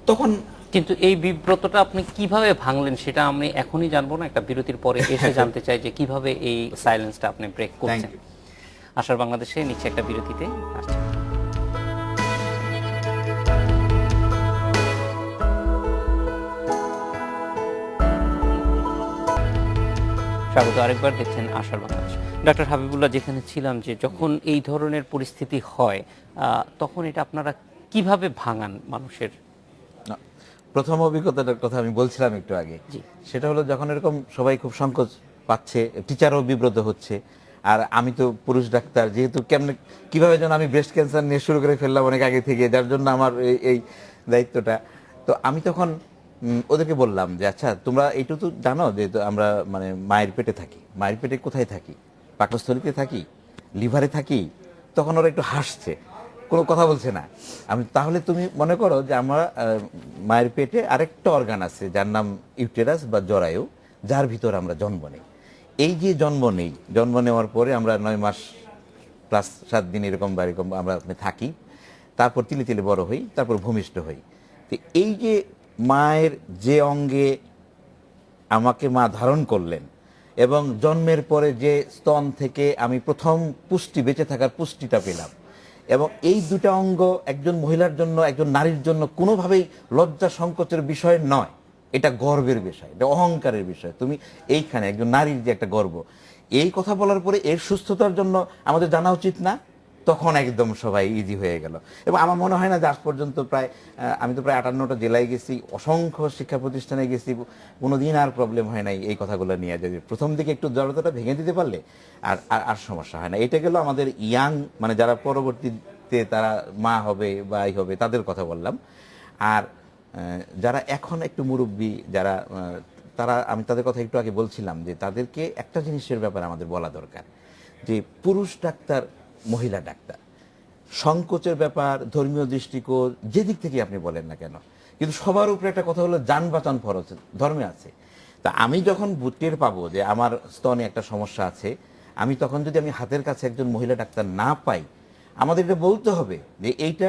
তখন কিন্তু এই বিব্রতটা আপনি কিভাবে ভাঙলেন সেটা আমি এখনই জানবো না, একটা বিরতির পরে এসে জানতে চাই যে কিভাবে এই সাইলেন্সটা আপনি ব্রেক করছেন। আশার বাংলাদেশে নিচ্ছে একটা বিরতিতে আসছে। স্বাগত আরেকবার, দেখছেন আশার বাংলাদেশ। ডক্টর হাবিবুল্লাহ, যেখানে ছিলাম যে যখন এই ধরনের পরিস্থিতি হয় তখন এটা আপনারা কিভাবে ভাঙান মানুষের? প্রথম অভিজ্ঞতাটার কথা আমি বলছিলাম একটু আগে, সেটা হলো যখন এরকম সবাই খুব সংকোচ পাচ্ছে, টিচারও বিব্রত হচ্ছে, আর আমি তো পুরুষ ডাক্তার, যেহেতু কিভাবে যেন আমি ব্রেস্ট ক্যান্সার নিয়ে শুরু করে ফেললাম অনেক আগে থেকে, যার জন্য আমার এই দায়িত্বটা। তো আমি তখন ওদেরকে বললাম যে আচ্ছা, তোমরা এইটুকু তো জানো যে আমরা মানে মায়ের পেটে থাকি। মায়ের পেটে কোথায় থাকি? পাকস্থলীতে থাকি, লিভারে থাকি। তখন ওরা একটু হাসছে, কোনো কথা বলছে না। আমি তাহলে তুমি মনে করো যে আমরা মায়ের পেটে আরেকটা অর্গান আছে যার নাম ইউটেরাস বা জরায়ু, যার ভিতর আমরা জন্ম নেই। এই যে জন্ম নেওয়ার পরে আমরা 9 মাস প্লাস 7 দিন এরকম বা এরকম আমরা থাকি, তারপর তিলে তিলে বড় হই, তারপর ভূমিষ্ঠ হই। তো এই যে মায়ের যে অঙ্গে আমাকে মা ধারণ করলেন, এবং জন্মের পরে যে স্তন থেকে আমি প্রথম পুষ্টি, বেঁচে থাকার পুষ্টিটা পেলাম, এবং এই দুটা অঙ্গ একজন মহিলার জন্য, একজন নারীর জন্য কোনোভাবেই লজ্জা সংকোচের বিষয় নয়। এটা গর্বের বিষয়, এটা অহংকারের বিষয়। তুমি এইখানে একজন নারীর যে একটা গর্ব, এই কথা বলার পরে এর সুস্থতার জন্য আমাদের জানা উচিত না তখন একদম সবাই ইজি হয়ে গেল। এবং আমার মনে হয় না যে আজ পর্যন্ত প্রায় আমি তো প্রায় 58টা জেলায় গেছি, অসংখ্য শিক্ষা প্রতিষ্ঠানে গেছি, কোনোদিন আর প্রবলেম হয় নাই এই কথাগুলো নিয়ে। যদি প্রথম দিকে একটু জড়তাটা ভেঙে দিতে পারলে আর আর আর সমস্যা হয় না। এটা গেল আমাদের ইয়াং, মানে যারা পরবর্তীতে তারা মা হবে বা এই হবে তাদের কথা বললাম। আর যারা এখন একটু মুরব্বী, যারা তারা, আমি তাদের কথা একটু আগে বলছিলাম যে তাদেরকে একটা জিনিসের ব্যাপারে আমাদের বলা দরকার, যে পুরুষ ডাক্তার, মহিলা ডাক্তার, সংকোচের ব্যাপার, ধর্মীয় দৃষ্টিকোণ, যেদিক থেকে আপনি বলেন না কেন, কিন্তু সবার উপরে একটা কথা হলো যান বাঁচান ফরজ ধর্মে আছে। তা আমি যখন টের পাবো যে আমার স্তনে একটা সমস্যা আছে, আমি তখন যদি আমি হাতের কাছে একজন মহিলা ডাক্তার না পাই, আমাদের এটা বলতে হবে যে এইটা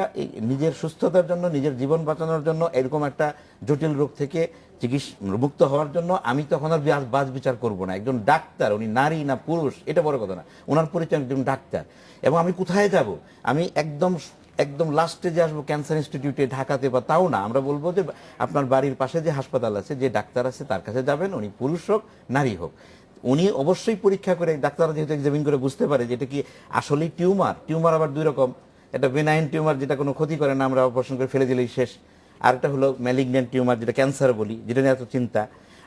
নিজের সুস্থতার জন্য, নিজের জীবন বাঁচানোর জন্য, এরকম একটা জটিল রোগ থেকে মুক্ত হওয়ার জন্য আমি তখন আর বাজ বিচার করব না। একজন ডাক্তার, উনি নারী না পুরুষ এটা বড় কথা না, ওনার পরিচয় একজন ডাক্তার। এবং আমি কোথায় যাব, আমি একদম লাস্টে যে আসবো ক্যান্সার ইনস্টিটিউটে ঢাকাতে, বা তাও না, আমরা বলবো যে আপনার বাড়ির পাশে যে হাসপাতাল আছে, যে ডাক্তার আছে তার কাছে যাবেন, উনি পুরুষ হোক নারী হোক, উনি অবশ্যই পরীক্ষা করে, ডাক্তাররা যেহেতু এক্সামিন করে বুঝতে পারে যে এটা কি আসলেই টিউমার আবার দুই রকম, একটা বেনাইন টিউমার যেটা কোনো ক্ষতি করে না, আমরা অপারেশন করে ফেলে দিলেই শেষ, আরেকটা হলো ম্যালিগন্যান্ট টিউমার যেটা ক্যান্সার বলি, যেটা নিয়ে এত চিন্তা,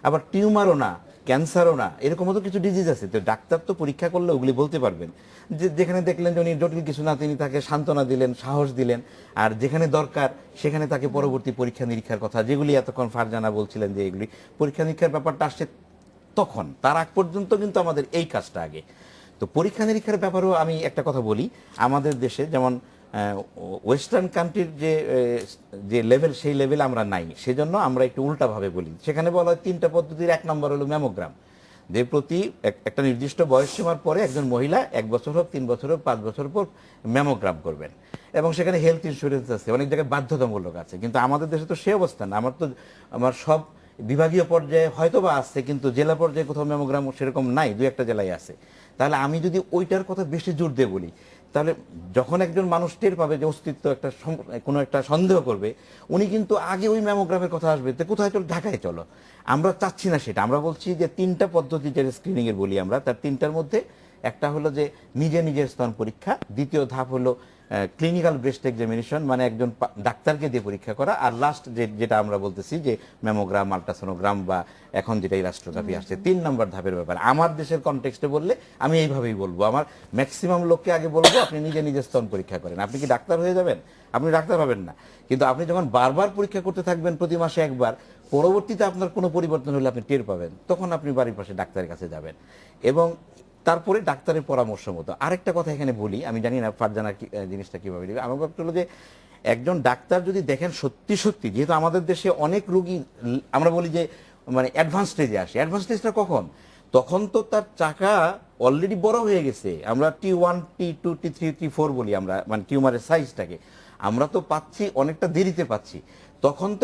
আবার টিউমারও না ক্যান্সারও না, এরকমও তো কিছু ডিজিজ আছে। তো ডাক্তার তো পরীক্ষা করলে ওগুলি বলতে পারবেন, যে যেখানে দেখলেন যে উনি জটিল কিছু না, তিনি তাকে সান্ত্বনা দিলেন, সাহস দিলেন, আর যেখানে দরকার সেখানে তাকে পরবর্তী পরীক্ষা নিরীক্ষার কথা, যেগুলি এতক্ষণ ফারজানা বলছিলেন যে এগুলি পরীক্ষা নিরীক্ষার ব্যাপারটা আসছে তখন, তার আগ পর্যন্ত কিন্তু আমাদের এই কাজটা আগে। তো পরীক্ষা নিরীক্ষার ব্যাপারেও আমি একটা কথা বলি, আমাদের দেশে যেমন ওয়েস্টার্ন কান্ট্রির যে লেভেল, সেই লেভেল আমরা নাই, সেজন্য আমরা একটু উল্টাভাবে বলি। সেখানে বলা হয় 3টা পদ্ধতির 1 নম্বর হলো ম্যামোগ্রাম, যে প্রতি একটা নির্দিষ্ট বয়স সীমার পরে একজন মহিলা 1 বছর হোক, 3 বছর হোক, 5 বছর পর ম্যামোগ্রাম করবেন, এবং সেখানে হেলথ ইন্স্যুরেন্স আছে, অনেক জায়গায় বাধ্যতামূলক আছে। কিন্তু আমাদের দেশে তো সে অবস্থা না। আমার সব বিভাগীয় পর্যায়ে হয়তো বা আছে, কিন্তু জেলা পর্যায়ে কোথাও ম্যামোগ্রাম সেরকম নাই, 2-1টা জেলায় আছে। তাহলে আমি যদি ওইটার কথা বেশি জোর দিয়ে বলি, তাহলে যখন একজন মানুষ টের পাবে যে অস্তিত্ব একটা কোনো একটা সন্দেহ করবে, উনি কিন্তু আগে ওই ম্যামোগ্রামের কথা আসবে, তো কোথায় চলো, ঢাকায় চলো। আমরা চাচ্ছি না সেটা, আমরা বলছি যে 3টা পদ্ধতি যে স্ক্রিনিং এর বলি আমরা, তার 3টার মধ্যে একটা হলো যে নিজের স্তন পরীক্ষা, দ্বিতীয় ধাপ হলো ক্লিনিক্যাল ব্রেস্ট এক্সামিনেশন, মানে একজন ডাক্তারকে দিয়ে পরীক্ষা করা, আর লাস্ট যেটা আমরা বলতেছি যে ম্যামোগ্রাম, আল্ট্রাসোনোগ্রাম, বা এখন যেটা ইলাস্ট্রোগ্রাফি আসছে, 3 নম্বর ধাপের ব্যাপার। আমার দেশের কনটেক্সটে বললে আমি এইভাবেই বলবো, আমার ম্যাক্সিমাম লোককে আগে বলবো আপনি নিজের স্তন পরীক্ষা করেন। আপনি কি ডাক্তার হয়ে যাবেন? আপনি ডাক্তার হবেন না, কিন্তু আপনি যখন বারবার পরীক্ষা করতে থাকবেন, প্রতি মাসে একবার, পরবর্তীতে আপনার কোনো পরিবর্তন হলে আপনি টের পাবেন, তখন আপনি বাড়ির পাশে ডাক্তারের কাছে যাবেন। এবং তারপরে ডাক্তারের পরামর্শ মতো আরেকটা কথা এখানে বলি, আমি জানি না ফারজানা জিনিসটা কিভাবে দিবে। আমার কথা হলো যে একজন ডাক্তার যদি দেখেন সত্যি, যেহেতু আমাদের দেশে অনেক রোগী, আমরা বলি যে মানে অ্যাডভান্স স্টেজে আসে। অ্যাডভান্স স্টেজটা কখন? তখন তো তার চাকা অলরেডি বড় হয়ে গেছে। আমরা T1, T2, T3, T4 বলি আমরা, মানে টিউমারের সাইজটাকে আমরা তো পাচ্ছি অনেকটা দেরিতে পাচ্ছি। তখন তো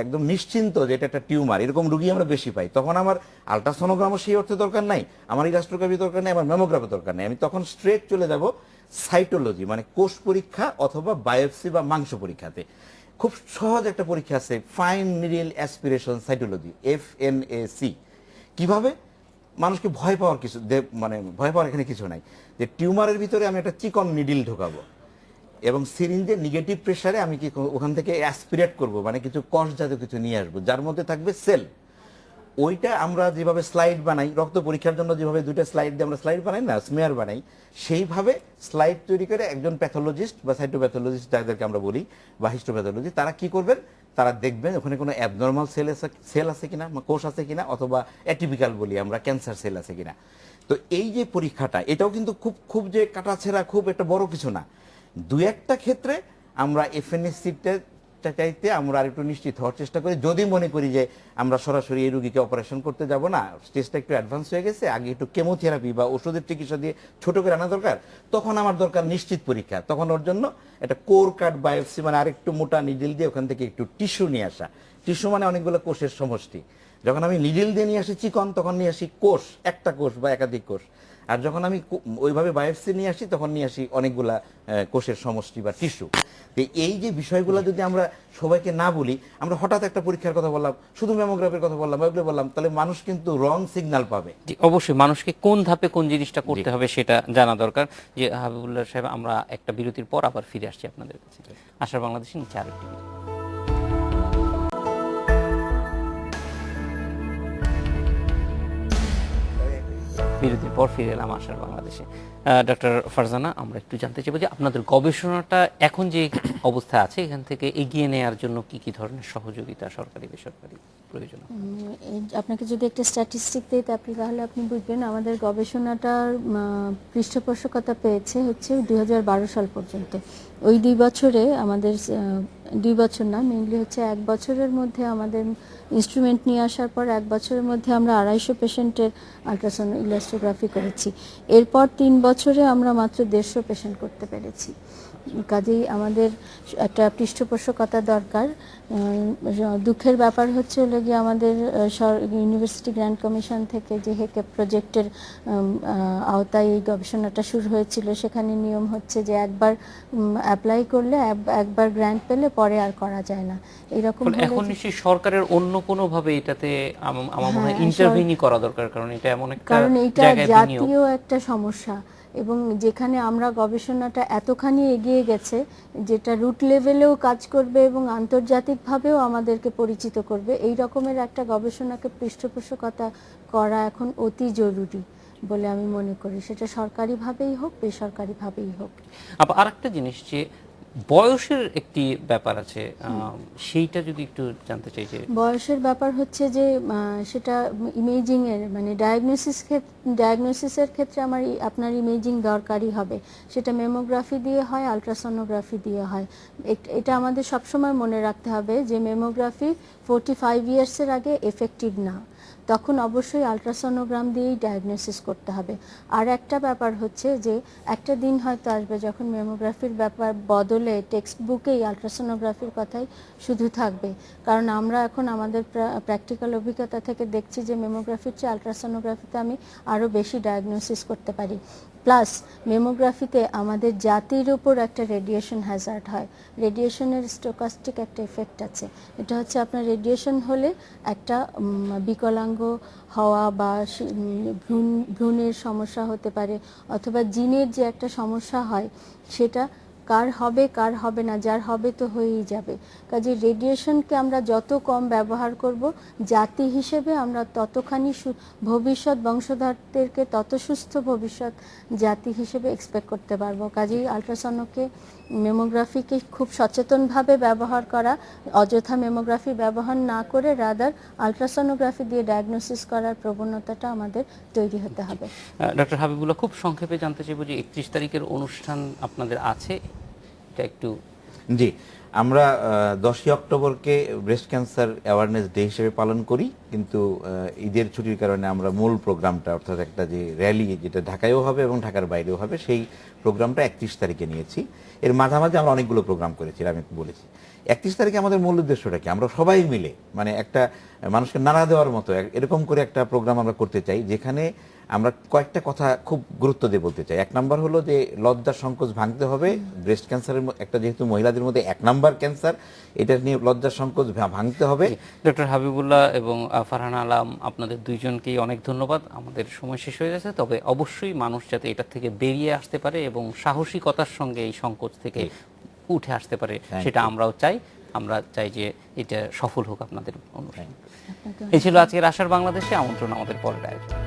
একদম নিশ্চিন্ত যে এটা একটা টিউমার, এরকম রুগী আমরা বেশি পাই। তখন আমার আল্ট্রাসোনোগ্রামও সেই অর্থে দরকার নাই, আমার ইলাস্ট্রোগ্রাফি দরকার নাই, আমার ম্যামোগ্রাফি দরকার নাই। আমি তখন স্ট্রেট চলে যাব সাইটোলজি, মানে কোষ পরীক্ষা অথবা বায়োপসি বা মাংস পরীক্ষাতে। খুব সহজ একটা পরীক্ষা আছে, fine needle aspiration cytology, FNAC। কিভাবে? মানুষকে ভয় পাওয়ার ভয় পাওয়ার এখানে কিছু নাই, যে টিউমারের ভিতরে আমি একটা চিকন নিডল ঢোকাবো এবং সিরিঞ্জে নেগেটিভ প্রেসারে আমি কি ওখান থেকে অ্যাসপিরেট করব, মানে কিছু কষ জাতীয় কিছু নিয়ে আসবো, যার মধ্যে থাকবে সেল। ওইটা আমরা যেভাবে স্লাইড বানাই, রক্ত পরীক্ষার জন্য যেভাবে 2টা স্লাইড দিয়ে আমরা স্লাইড বানাই না, স্মেয়ার বানাই, সেইভাবে স্লাইড তৈরি করে একজন প্যাথোলজিস্ট বা সাইটোপ্যাথোলজিস্ট যাদেরকে আমরা বলি, বা হিস্টোপ্যাথোলজি, তারা কি করবেন, তারা দেখবেন ওখানে কোনো অ্যাবনর্মাল সেল আছে কিনা, কোষ আছে কিনা, অথবা অ্যাটিপিক্যাল বলি আমরা, ক্যান্সার সেল আছে কিনা। তো এই যে পরীক্ষাটা, এটাও কিন্তু খুব যে কাটাছেঁড়া, খুব একটা বড় কিছু না। 2-1টা ক্ষেত্রে আমরা FNAC-টা চাইতে আমরা আরেকটু নিশ্চিত হওয়ার চেষ্টা করি, যদি মনে করি যে আমরা সরাসরি এই রোগীকে অপারেশন করতে যাব না, স্টেজটা একটু অ্যাডভান্স হয়ে গেছে, আগে একটু কেমোথেরাপি বা ওষুধের চিকিৎসা দিয়ে ছোট করে আনা দরকার, তখন আমার দরকার নিশ্চিত পরীক্ষা। তখন ওর জন্য একটা কোর কাট বায়োপসি, মানে আরেকটু মোটা নিডল দিয়ে ওখান থেকে একটু টিস্যু নিয়ে আসা। টিস্যু মানে অনেকগুলো কোষের সমষ্টি। যখন আমি নিডল দিয়ে নিয়ে আসি চিকন, তখন নিয়ে আসি কোষ, একটা কোষ বা একাধিক কোষ। আর যখন আমি ওইভাবে বায়োপসি নিয়ে আসি তখন নিয়ে আসি অনেকগুলা কোষের সমষ্টি বা টিস্যু। এই যে বিষয়গুলো যদি আমরা সবাইকে না বলি, আমরা হঠাৎ একটা পরীক্ষার কথা বললাম, শুধু ম্যামোগ্রাফির কথা বললাম, এগুলো বললাম, তাহলে মানুষ কিন্তু রং সিগন্যাল পাবে। জি, অবশ্যই মানুষকে কোন ধাপে কোন জিনিসটা করতে হবে সেটা জানা দরকার। যে হাবিবুল্লাহ সাহেব, আমরা একটা বিরতির পর আবার ফিরে আসছি আপনাদের কাছে। আশার বাংলাদেশে নিচে আরেকটি বিরতি। বিরতির পর ফিরে এলাম আশার বাংলাদেশে। ডক্টর ফারজানা, আমরা একটু জানতে চাইবো যে আপনাদের গবেষণাটা এখন যে অবস্থা আছে এখান থেকে এগিয়ে নেওয়ার জন্য কি কি ধরনের সহযোগিতা সরকারি বেসরকারি প্রয়োজন? আপনাকে যদি একটা স্ট্যাটিস্টিক দিই তাহলে আপনি বুঝবেন আমাদের গবেষণাটার পৃষ্ঠপোষকতা পেয়েছে হচ্ছে 2012 সাল পর্যন্ত। ওই 2 বছরে আমাদের 2 বছর না, মেইনলি হচ্ছে 1 বছরের মধ্যে আমাদের ইনস্ট্রুমেন্ট নিয়ে আসার পর 1 বছরের মধ্যে আমরা 250 পেশেন্টের আল্ট্রাসাউন্ড ইলাস্ট্রোগ্রাফি করেছি। এরপর 3 বছরে আমরা মাত্র 150 পেশেন্ট করতে পেরেছি। কাজেই আমাদের একটা পৃষ্ঠপোষকতা দরকার। দুঃখের ব্যাপার হচ্ছে গিয়ে আমাদের ইউনিভার্সিটি গ্র্যান্ট কমিশন থেকে যে হেকেপ প্রজেক্টের আওতায় এই গবেষণাটা শুরু হয়েছিল, সেখানে নিয়ম হচ্ছে যে একবার অ্যাপ্লাই করলে, একবার গ্র্যান্ট পেলে পরে আর করা যায় না। এরকম এখন নিশ্চয়ই সরকারের অন্য কোনো ভাবে এটাতে আমার মনে হয় ইন্টারভিউই করা দরকার, কারণ এটা এমন একটা জায়গায় জাতীয় একটা সমস্যা, এবং যেখানে আমরা গবেষণাটা এতখানি এগিয়ে গেছে যেটা রুট লেভেলেও কাজ করবে এবং আন্তর্জাতিকভাবেও আমাদেরকে পরিচিত করবে, এই রকমের একটা গবেষণাকে পৃষ্ঠপোষকতা করা এখন অতি জরুরি বলে আমি মনে করি, সেটা সরকারিভাবেই হোক বেসরকারিভাবেই হোক। আরেকটা জিনিস যে বয়সের একটি ব্যাপার আছে, সেইটা যদি একটু জানতে চাই। যে বয়সের ব্যাপার হচ্ছে যে সেটা ইমেজিং এর মানে ডায়াগনোসিসের ক্ষেত্রে আপনার ইমেজিং দরকারই হবে, সেটা মেমোগ্রাফি দিয়ে হয়, আলট্রাসোনোগ্রাফি দিয়ে হয়। এটা আমাদের সবসময় মনে রাখতে হবে যে মেমোগ্রাফি 45 ইয়ার্সের আগে এফেক্টিভ না, তখন অবশ্যই আলট্রাসোনোগ্রাম দিয়েই ডায়াগনোসিস করতে হবে। আর একটা ব্যাপার হচ্ছে যে একটা দিন হয়তো আসবে যখন মেমোগ্রাফির ব্যাপার বদলে টেক্সট বুকেই আলট্রাসোনোগ্রাফির কথাই শুধু থাকবে, কারণ আমরা এখন আমাদের প্র্যাকটিক্যাল অভিজ্ঞতা থেকে দেখছি যে মেমোগ্রাফির চেয়ে আলট্রাসোনোগ্রাফিতে আমি আরও বেশি ডায়াগনোসিস করতে পারি। প্লাস মেমোগ্রাফিতে আমাদের জাতির উপর একটা রেডিয়েশন হ্যাজার্ড হয়, রেডিয়েশনের স্টোকাস্টিক একটা এফেক্ট আছে। এটা হচ্ছে আপনার রেডিয়েশন হলে একটা বিকলাঙ্গ হওয়া বা ভ্রূণের সমস্যা হতে পারে, অথবা জিনের যে একটা সমস্যা হয় সেটা কার হবে না, যার হবে তো হয়েই যাবে। কাজে রেডিয়েশনকে আমরা যত কম ব্যবহার করব, জাতি হিসেবে আমরা ততখানি ভবিষ্যৎ বংশধরদেরকে তত সুস্থ ভবিষ্যৎ জাতি হিসেবে এক্সপেক্ট করতে পারবো। কাজেই আলট্রাসোনোকে, মেমোগ্রাফিকে খুব সচেতনভাবে ব্যবহার করা, অযথা মেমোগ্রাফি ব্যবহার না করে রাদার আলট্রাসোনোগ্রাফি দিয়ে ডায়াগনোসিস করার প্রবণতাটা আমাদের তৈরি হতে হবে। ডক্টর হাবিবুল্লাহ, খুব সংক্ষেপে জানতে চাইব যে 31 তারিখের অনুষ্ঠান আপনাদের আছে, এটা একটু। জি, আমরা 10ই অক্টোবরকে ব্রেস্ট ক্যান্সার অ্যাওয়ারনেস ডে হিসেবে পালন করি, কিন্তু ঈদের ছুটির কারণে আমরা মূল প্রোগ্রামটা, অর্থাৎ একটা যে র্যালি যেটা ঢাকায়ও হবে এবং ঢাকার বাইরেও হবে, সেই প্রোগ্রামটা 31 তারিখে নিয়েছি। এর মাঝামাঝি আমরা অনেকগুলো প্রোগ্রাম করেছি, আমি বলেছি 31 তারিখে আমাদের মূল উদ্দেশ্যটা কি, আমরা সবাই মিলে মানে একটা মানুষকে নাড়া দেওয়ার মতো এরকম করে একটা প্রোগ্রাম আমরা করতে চাই, যেখানে আমরা কয়েকটা কথা খুব গুরুত্ব দিয়ে বলতে চাই। 1 নাম্বার হলো যে লজ্জা সংকোচ ভাঙতে হবে। ব্রেস্ট ক্যান্সারের একটা, যেহেতু মহিলাদের মধ্যে 1 নাম্বার ক্যান্সার, এটা নিয়ে লজ্জা সংকোচ ভাঙতে হবে। ডক্টর হাবিবুল্লাহ এবং ফারহানা আলম, আপনাদের দুইজনকেই অনেক ধন্যবাদ। আমাদের সময় শেষ হয়ে গেছে, তবে অবশ্যই মানুষ যাতে এটা থেকে বেরিয়ে আসতে পারে এবং সাহসিকতার সঙ্গে এই সংকোচ থেকে উঠে আসতে পারে, সেটা আমরাও চাই। আমরা চাই যে এটা সফল হোক আপনাদের অনুষ্ঠান। এই ছিল আজকের আশার বাংলাদেশে। আমন্ত্রণ আমাদের পরের আয়োজন।